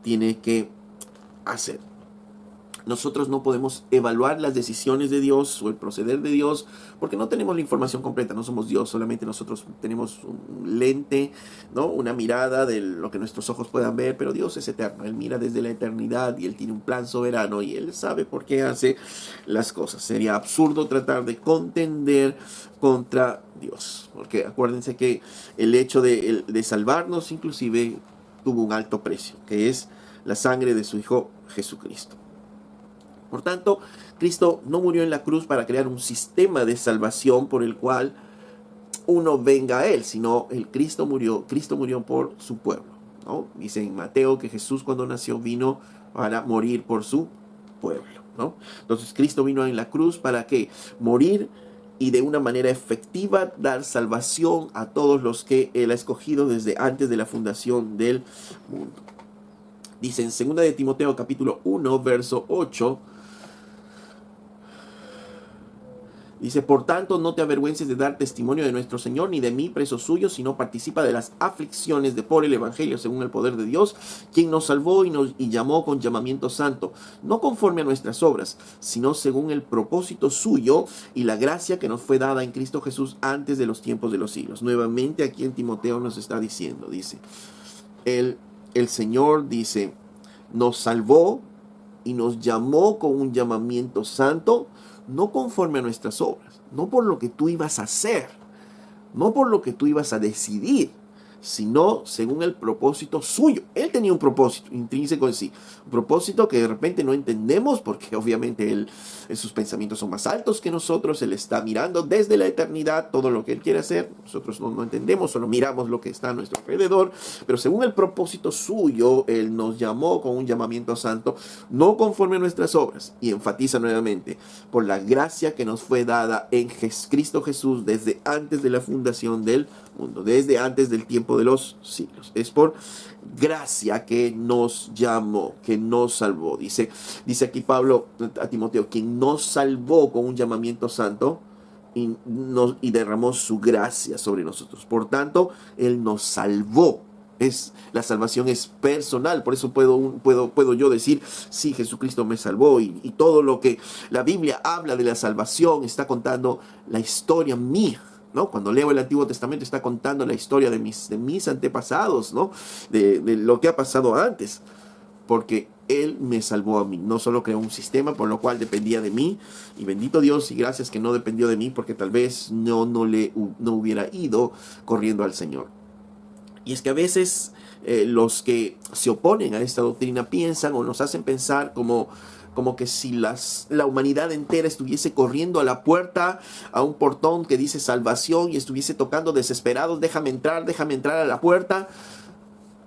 tiene que hacer. Nosotros no podemos evaluar las decisiones de Dios o el proceder de Dios porque no tenemos la información completa, no somos Dios, solamente nosotros tenemos un lente, ¿no? Una mirada de lo que nuestros ojos puedan ver, pero Dios es eterno, Él mira desde la eternidad y Él tiene un plan soberano y Él sabe por qué hace las cosas. Sería absurdo tratar de contender contra Dios, porque acuérdense que el hecho de salvarnos inclusive tuvo un alto precio, que es la sangre de su Hijo Jesucristo. Por tanto, Cristo no murió en la cruz para crear un sistema de salvación por el cual uno venga a Él, sino Cristo murió por su pueblo, ¿no? Dice en Mateo que Jesús cuando nació vino para morir por su pueblo, ¿no? Entonces Cristo vino en la cruz para que morir y de una manera efectiva dar salvación a todos los que Él ha escogido desde antes de la fundación del mundo. Dice en 2 de Timoteo capítulo 1, verso 8, dice, por tanto, no te avergüences de dar testimonio de nuestro Señor, ni de mí, preso suyo, sino participa de las aflicciones de por el Evangelio, según el poder de Dios, quien nos salvó y llamó con llamamiento santo, no conforme a nuestras obras, sino según el propósito suyo y la gracia que nos fue dada en Cristo Jesús antes de los tiempos de los siglos. Nuevamente aquí en Timoteo nos está diciendo, dice, el Señor, dice, nos salvó y nos llamó con un llamamiento santo, no conforme a nuestras obras, no por lo que tú ibas a hacer, no por lo que tú ibas a decidir, sino según el propósito suyo. Él tenía un propósito intrínseco en sí, un propósito que de repente no entendemos porque obviamente sus pensamientos son más altos que nosotros. Él está mirando desde la eternidad todo lo que Él quiere hacer. Nosotros no entendemos, solo miramos lo que está a nuestro alrededor, pero según el propósito suyo, Él nos llamó con un llamamiento santo, no conforme a nuestras obras, y enfatiza nuevamente, por la gracia que nos fue dada en Cristo Jesús desde antes de la fundación del mundo, desde antes del tiempo de los siglos. Es por gracia que nos llamó, que nos salvó. Dice aquí Pablo a Timoteo, quien nos salvó con un llamamiento santo y derramó su gracia sobre nosotros. Por tanto, Él nos salvó. La salvación es personal, por eso puedo yo decir, sí, Jesucristo me salvó, y todo lo que la Biblia habla de la salvación está contando la historia mía, ¿no? Cuando leo el Antiguo Testamento está contando la historia de mis antepasados, ¿no? De lo que ha pasado antes, porque Él me salvó a mí. No solo creó un sistema por lo cual dependía de mí, y bendito Dios y gracias que no dependió de mí, porque tal vez no hubiera ido corriendo al Señor. Y es que a veces los que se oponen a esta doctrina piensan o nos hacen pensar como que si la humanidad entera estuviese corriendo a la puerta, a un portón que dice salvación, y estuviese tocando desesperados, déjame entrar a la puerta,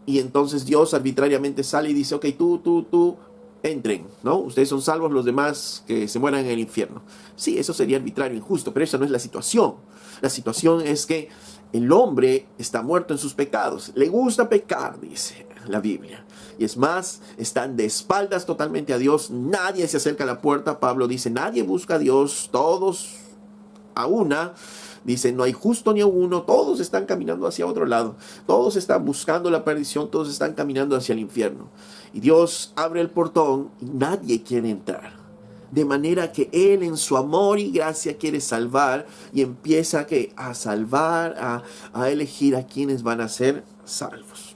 y entonces Dios arbitrariamente sale y dice, ok, tú, entren, ¿no? Ustedes son salvos, los demás que se mueran en el infierno. Sí, eso sería arbitrario, injusto, pero esa no es la situación. La situación es que el hombre está muerto en sus pecados. Le gusta pecar, dice la Biblia. Y es más, están de espaldas totalmente a Dios. Nadie se acerca a la puerta. Pablo dice, nadie busca a Dios. Todos a una. Dice, no hay justo ni a uno. Todos están caminando hacia otro lado. Todos están buscando la perdición. Todos están caminando hacia el infierno. Y Dios abre el portón y nadie quiere entrar. De manera que Él en su amor y gracia quiere salvar y empieza a salvar, a elegir a quienes van a ser salvos.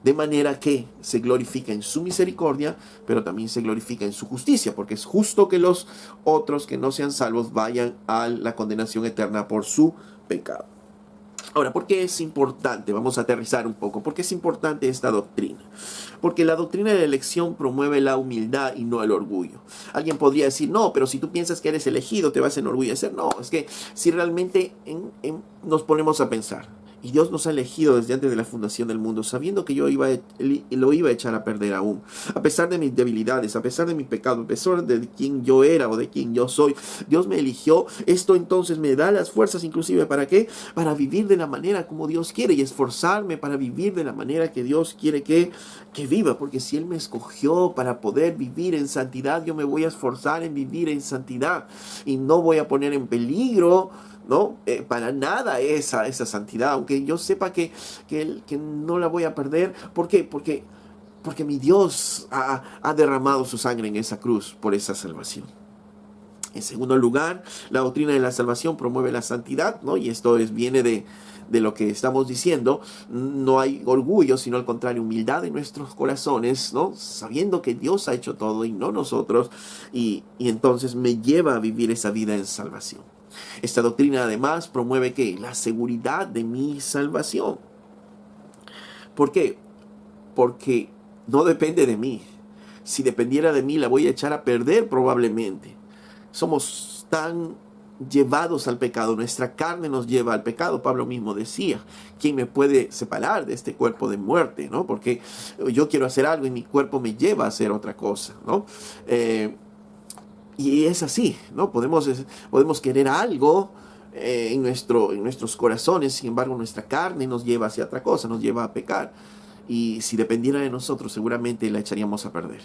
De manera que se glorifica en su misericordia, pero también se glorifica en su justicia, porque es justo que los otros que no sean salvos vayan a la condenación eterna por su pecado. Ahora, ¿por qué es importante? Vamos a aterrizar un poco. ¿Por qué es importante esta doctrina? Porque la doctrina de la elección promueve la humildad y no el orgullo. Alguien podría decir, no, pero si tú piensas que eres elegido, te vas a enorgullecer. No, es que si realmente nos ponemos a pensar, y Dios nos ha elegido desde antes de la fundación del mundo, sabiendo que yo lo iba a echar a perder aún. A pesar de mis debilidades, a pesar de mi pecado, a pesar de quién yo era o de quién yo soy, Dios me eligió. Esto entonces me da las fuerzas inclusive, ¿para qué? Para vivir de la manera como Dios quiere y esforzarme para vivir de la manera que Dios quiere que viva. Porque si Él me escogió para poder vivir en santidad, yo me voy a esforzar en vivir en santidad y no voy a poner en peligro, ¿no? Para nada esa santidad, aunque yo sepa que no la voy a perder. ¿Por qué? Porque mi Dios ha derramado su sangre en esa cruz por esa salvación. En segundo lugar, la doctrina de la salvación promueve la santidad, ¿no? Y esto viene de lo que estamos diciendo. No hay orgullo, sino al contrario, humildad en nuestros corazones, ¿no? Sabiendo que Dios ha hecho todo y no nosotros, y entonces me lleva a vivir esa vida en salvación. Esta doctrina además promueve ¿qué? La seguridad de mi salvación. ¿Por qué? Porque no depende de mí. Si dependiera de mí, la voy a echar a perder probablemente. Somos tan llevados al pecado, nuestra carne nos lleva al pecado. Pablo mismo decía, ¿quién me puede separar de este cuerpo de muerte? ¿No? Porque yo quiero hacer algo y mi cuerpo me lleva a hacer otra cosa, ¿no? Y es así, ¿no? Podemos querer algo en nuestros corazones, sin embargo nuestra carne nos lleva hacia otra cosa, nos lleva a pecar. Y si dependiera de nosotros, seguramente la echaríamos a perder.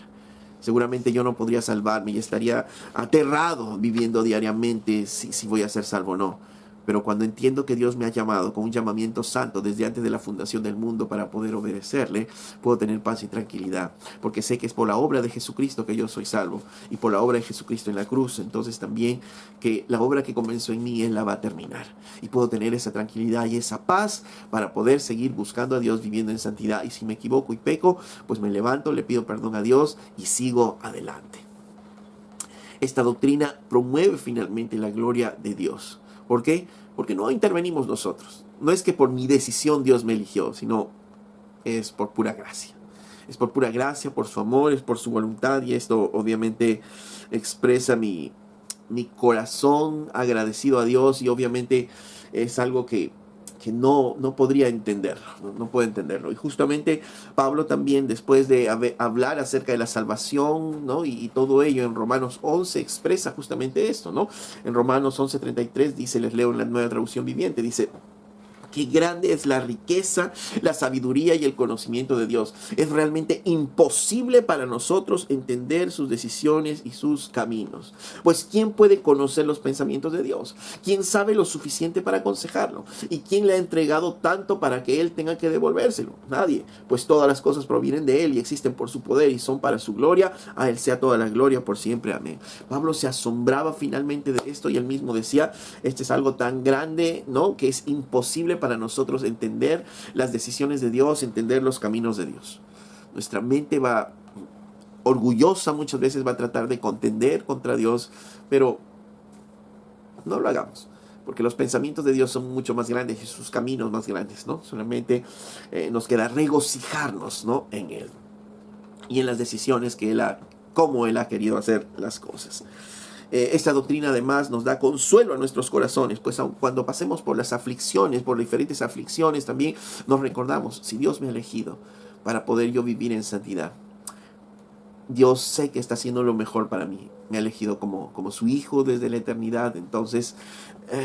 Seguramente yo no podría salvarme y estaría aterrado viviendo diariamente si voy a ser salvo o no. Pero cuando entiendo que Dios me ha llamado con un llamamiento santo desde antes de la fundación del mundo para poder obedecerle, puedo tener paz y tranquilidad. Porque sé que es por la obra de Jesucristo que yo soy salvo. Y por la obra de Jesucristo en la cruz, entonces también que la obra que comenzó en mí, Él la va a terminar. Y puedo tener esa tranquilidad y esa paz para poder seguir buscando a Dios, viviendo en santidad. Y si me equivoco y peco, pues me levanto, le pido perdón a Dios y sigo adelante. Esta doctrina promueve finalmente la gloria de Dios. ¿Por qué? Porque no intervenimos nosotros. No es que por mi decisión Dios me eligió, sino es por pura gracia. Es por pura gracia, por su amor, es por su voluntad, y esto obviamente expresa mi corazón agradecido a Dios, y obviamente es algo que no podría entender, no puedo entenderlo. Y justamente Pablo también, después de hablar acerca de la salvación, ¿no? y todo ello en Romanos 11 expresa justamente esto, ¿no? En Romanos 11:33 dice, les leo en la Nueva Traducción Viviente, dice: qué grande es la riqueza, la sabiduría y el conocimiento de Dios. Es realmente imposible para nosotros entender sus decisiones y sus caminos. Pues ¿quién puede conocer los pensamientos de Dios? ¿Quién sabe lo suficiente para aconsejarlo? ¿Y quién le ha entregado tanto para que Él tenga que devolvérselo? Nadie. Pues todas las cosas provienen de Él y existen por su poder y son para su gloria. A Él sea toda la gloria por siempre. Amén. Pablo se asombraba finalmente de esto, y él mismo decía, este es algo tan grande, ¿no?, que es imposible para nosotros entender las decisiones de Dios, entender los caminos de Dios. Nuestra mente va orgullosa, muchas veces va a tratar de contender contra Dios, pero no lo hagamos, porque los pensamientos de Dios son mucho más grandes y sus caminos más grandes, ¿no? Solamente nos queda regocijarnos, ¿no?, en Él y en las decisiones que cómo Él ha querido hacer las cosas. Esta doctrina además nos da consuelo a nuestros corazones, pues aun cuando pasemos por las aflicciones, por diferentes aflicciones, también nos recordamos, si Dios me ha elegido para poder yo vivir en santidad, Dios sé que está haciendo lo mejor para mí. Me ha elegido como su hijo desde la eternidad. Entonces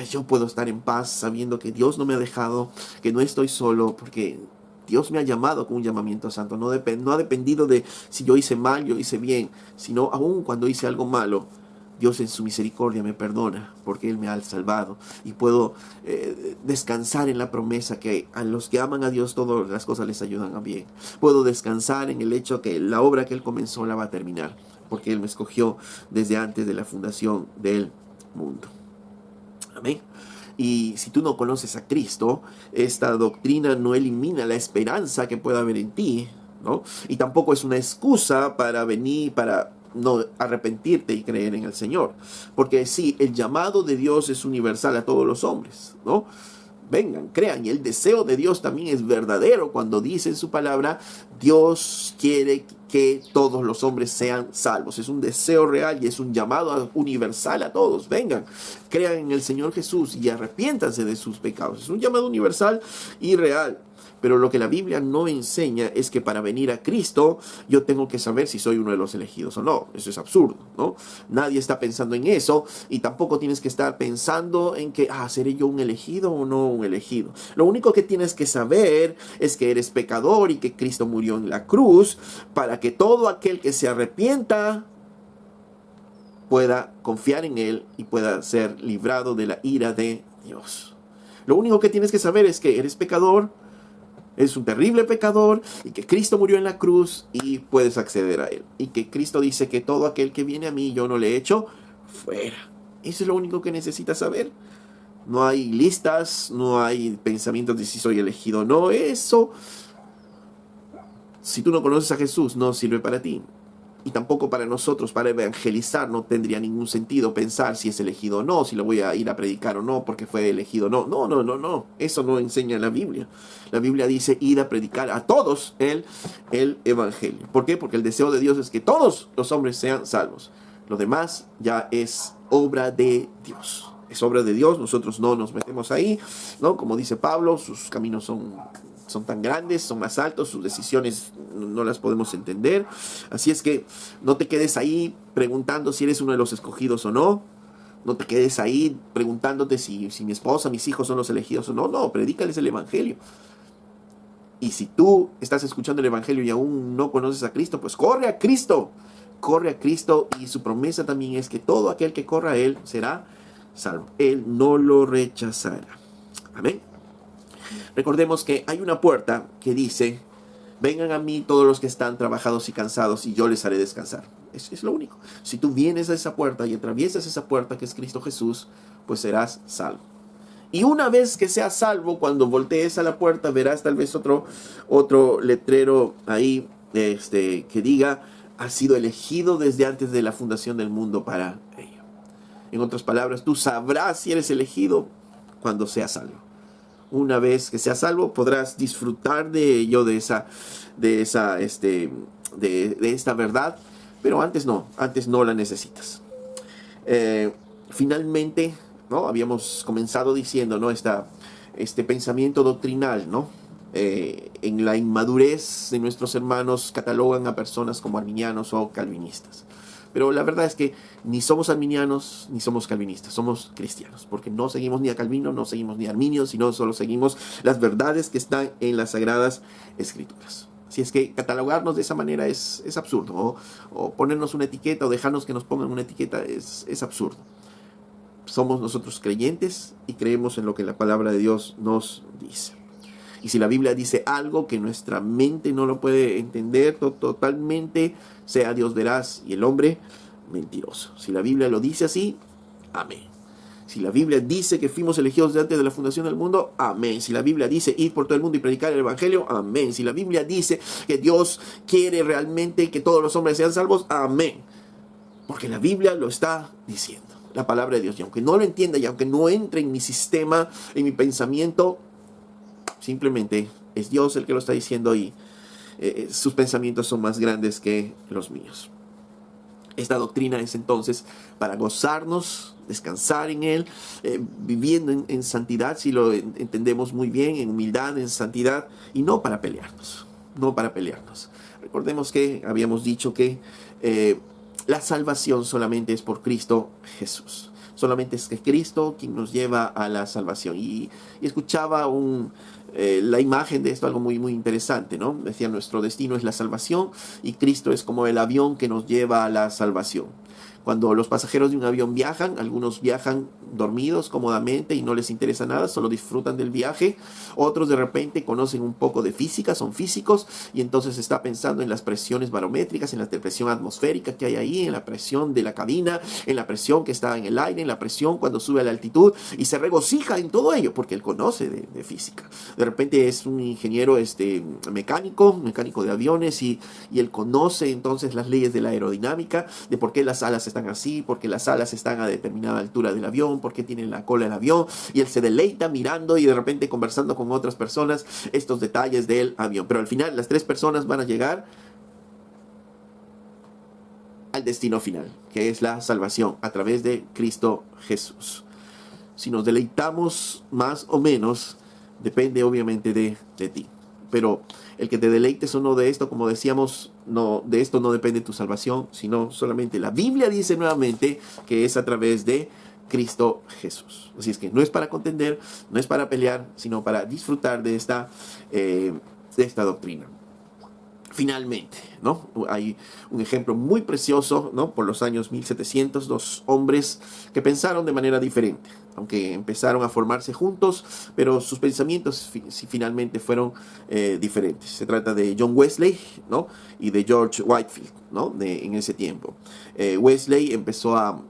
yo puedo estar en paz sabiendo que Dios no me ha dejado, que no estoy solo, porque Dios me ha llamado con un llamamiento santo. No ha dependido de si yo hice mal, yo hice bien, sino aún cuando hice algo malo, Dios en su misericordia me perdona porque Él me ha salvado y puedo descansar en la promesa que a los que aman a Dios todas las cosas les ayudan a bien. Puedo descansar en el hecho que la obra que Él comenzó la va a terminar porque Él me escogió desde antes de la fundación del mundo. Amén. Y si tú no conoces a Cristo, esta doctrina no elimina la esperanza que pueda haber en ti, ¿no? Y tampoco es una excusa para venir, para no arrepentirte y creer en el Señor. Porque sí, el llamado de Dios es universal a todos los hombres, ¿no? Vengan, crean. Y el deseo de Dios también es verdadero cuando dice en su palabra, Dios quiere que todos los hombres sean salvos. Es un deseo real y es un llamado universal a todos. Vengan, crean en el Señor Jesús y arrepiéntanse de sus pecados. Es un llamado universal y real. Pero lo que la Biblia no enseña es que para venir a Cristo yo tengo que saber si soy uno de los elegidos o no. Eso es absurdo, ¿no? Nadie está pensando en eso y tampoco tienes que estar pensando en que, ¿seré yo un elegido o no un elegido? Lo único que tienes que saber es que eres pecador y que Cristo murió en la cruz para que todo aquel que se arrepienta pueda confiar en Él y pueda ser librado de la ira de Dios. Lo único que tienes que saber es que eres pecador, es un terrible pecador y que Cristo murió en la cruz y puedes acceder a Él. Y que Cristo dice que todo aquel que viene a mí yo no le echo fuera. Eso es lo único que necesitas saber. No hay listas, no hay pensamientos de si soy elegido o no. Eso, si tú no conoces a Jesús, no sirve para ti. Y tampoco para nosotros, para evangelizar, no tendría ningún sentido pensar si es elegido o no, si lo voy a ir a predicar o no, porque fue elegido o no. No. Eso no enseña la Biblia. La Biblia dice ir a predicar a todos el evangelio. ¿Por qué? Porque el deseo de Dios es que todos los hombres sean salvos. Lo demás ya es obra de Dios. Es obra de Dios, nosotros no nos metemos ahí, ¿no? Como dice Pablo, sus caminos son tan grandes, son más altos, sus decisiones no las podemos entender. Así es que no te quedes ahí preguntando si eres uno de los escogidos o no. No te quedes ahí preguntándote si mi esposa, mis hijos son los elegidos o no. No, predícales el evangelio. Y si tú estás escuchando el evangelio y aún no conoces a Cristo, pues corre a Cristo. Corre a Cristo y su promesa también es que todo aquel que corra a Él será salvo. Él no lo rechazará. Amén. Recordemos que hay una puerta que dice, vengan a mí todos los que están trabajados y cansados y yo les haré descansar. Eso es lo único. Si tú vienes a esa puerta y atraviesas esa puerta que es Cristo Jesús, pues serás salvo. Y una vez que seas salvo, cuando voltees a la puerta, verás tal vez otro letrero ahí que diga, has sido elegido desde antes de la fundación del mundo para ello. En otras palabras, tú sabrás si eres elegido cuando seas salvo. Una vez que seas salvo, podrás disfrutar de ello, de esta verdad, pero antes no la necesitas. Finalmente, ¿no? Habíamos comenzado diciendo, ¿no? Este pensamiento doctrinal, ¿no? En la inmadurez de nuestros hermanos catalogan a personas como arminianos o calvinistas. Pero la verdad es que ni somos arminianos ni somos calvinistas, somos cristianos, porque no seguimos ni a Calvino, no seguimos ni a Arminio, sino solo seguimos las verdades que están en las Sagradas Escrituras. Así es que catalogarnos de esa manera es absurdo, o ponernos una etiqueta o dejarnos que nos pongan una etiqueta es absurdo. Somos nosotros creyentes y creemos en lo que la palabra de Dios nos dice. Y si la Biblia dice algo que nuestra mente no lo puede entender totalmente, sea Dios veraz y el hombre mentiroso. Si la Biblia lo dice así, amén. Si la Biblia dice que fuimos elegidos antes de la fundación del mundo, amén. Si la Biblia dice ir por todo el mundo y predicar el evangelio, amén. Si la Biblia dice que Dios quiere realmente que todos los hombres sean salvos, amén. Porque la Biblia lo está diciendo, la palabra de Dios. Y aunque no lo entienda y aunque no entre en mi sistema, en mi pensamiento, simplemente es Dios el que lo está diciendo y sus pensamientos son más grandes que los míos. Esta doctrina es entonces para gozarnos, descansar en Él, viviendo en santidad, si lo entendemos muy bien, en humildad, en santidad, y no para pelearnos. No para pelearnos. Recordemos que habíamos dicho que la salvación solamente es por Cristo Jesús. Solamente es que Cristo quien nos lleva a la salvación. Y escuchaba la imagen de esto, algo muy, muy interesante, ¿no? Decía, nuestro destino es la salvación y Cristo es como el avión que nos lleva a la salvación. Cuando los pasajeros de un avión viajan, algunos viajan dormidos cómodamente y no les interesa nada, solo disfrutan del viaje. Otros de repente conocen un poco de física, son físicos, y entonces está pensando en las presiones barométricas, en la presión atmosférica que hay ahí, en la presión de la cabina, en la presión que está en el aire, en la presión cuando sube a la altitud, y se regocija en todo ello porque él conoce de física. De repente es un ingeniero mecánico de aviones, y él conoce entonces las leyes de la aerodinámica, de por qué las alas están así, por qué las alas están a determinada altura del avión, por qué tiene la cola el avión, y él se deleita mirando y de repente conversando con otras personas estos detalles del avión. Pero al final las tres personas van a llegar al destino final, que es la salvación a través de Cristo Jesús. Si nos deleitamos más o menos, depende obviamente de ti. Pero el que te deleites o no de esto, como decíamos, no, de esto no depende tu salvación, sino solamente la Biblia dice nuevamente que es a través de Cristo Jesús. Así es que no es para contender, no es para pelear, sino para disfrutar de esta doctrina. Finalmente, ¿no? Hay un ejemplo muy precioso, ¿no? Por los años 1700, dos hombres que pensaron de manera diferente, aunque empezaron a formarse juntos, pero sus pensamientos finalmente fueron diferentes. Se trata de John Wesley, ¿no? Y de George Whitefield, ¿no? En ese tiempo. Wesley empezó a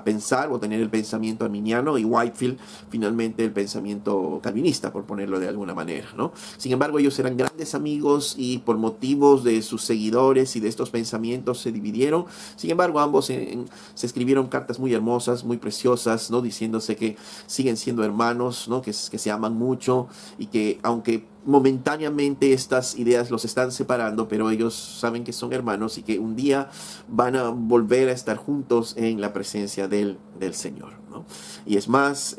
pensar o tener el pensamiento arminiano, y Whitefield finalmente el pensamiento calvinista, por ponerlo de alguna manera, ¿no? Sin embargo, ellos eran grandes amigos y por motivos de sus seguidores y de estos pensamientos se dividieron. Sin embargo, ambos se escribieron cartas muy hermosas, muy preciosas, ¿no? Diciéndose que siguen siendo hermanos, ¿no? Que se aman mucho, y que aunque momentáneamente estas ideas los están separando, pero ellos saben que son hermanos y que un día van a volver a estar juntos en la presencia del Señor, ¿no? Y es más,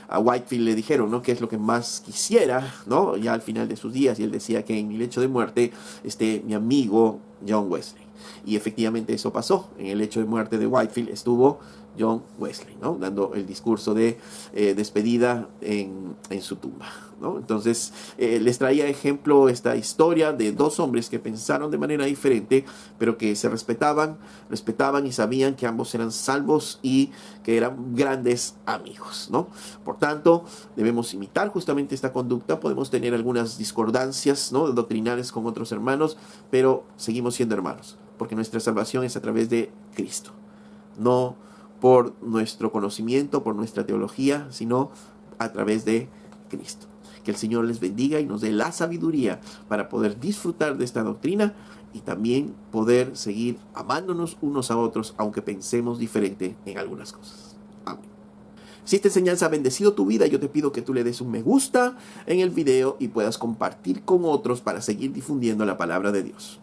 a Whitefield le dijeron, ¿no?, qué es lo que más quisiera, ¿no?, ya al final de sus días, y él decía que en mi lecho de muerte esté mi amigo John Wesley. Y efectivamente eso pasó. En el lecho de muerte de Whitefield estuvo John Wesley, ¿no?, dando el discurso de despedida en su tumba, ¿no? Entonces les traía ejemplo esta historia de dos hombres que pensaron de manera diferente, pero que se respetaban y sabían que ambos eran salvos y que eran grandes amigos, ¿no? Por tanto, debemos imitar justamente esta conducta. Podemos tener algunas discordancias, ¿no?, doctrinales con otros hermanos, pero seguimos siendo hermanos, porque nuestra salvación es a través de Cristo, no por nuestro conocimiento, por nuestra teología, sino a través de Cristo. Que el Señor les bendiga y nos dé la sabiduría para poder disfrutar de esta doctrina y también poder seguir amándonos unos a otros, aunque pensemos diferente en algunas cosas. Amén. Si esta enseñanza ha bendecido tu vida, yo te pido que tú le des un me gusta en el video y puedas compartir con otros para seguir difundiendo la palabra de Dios.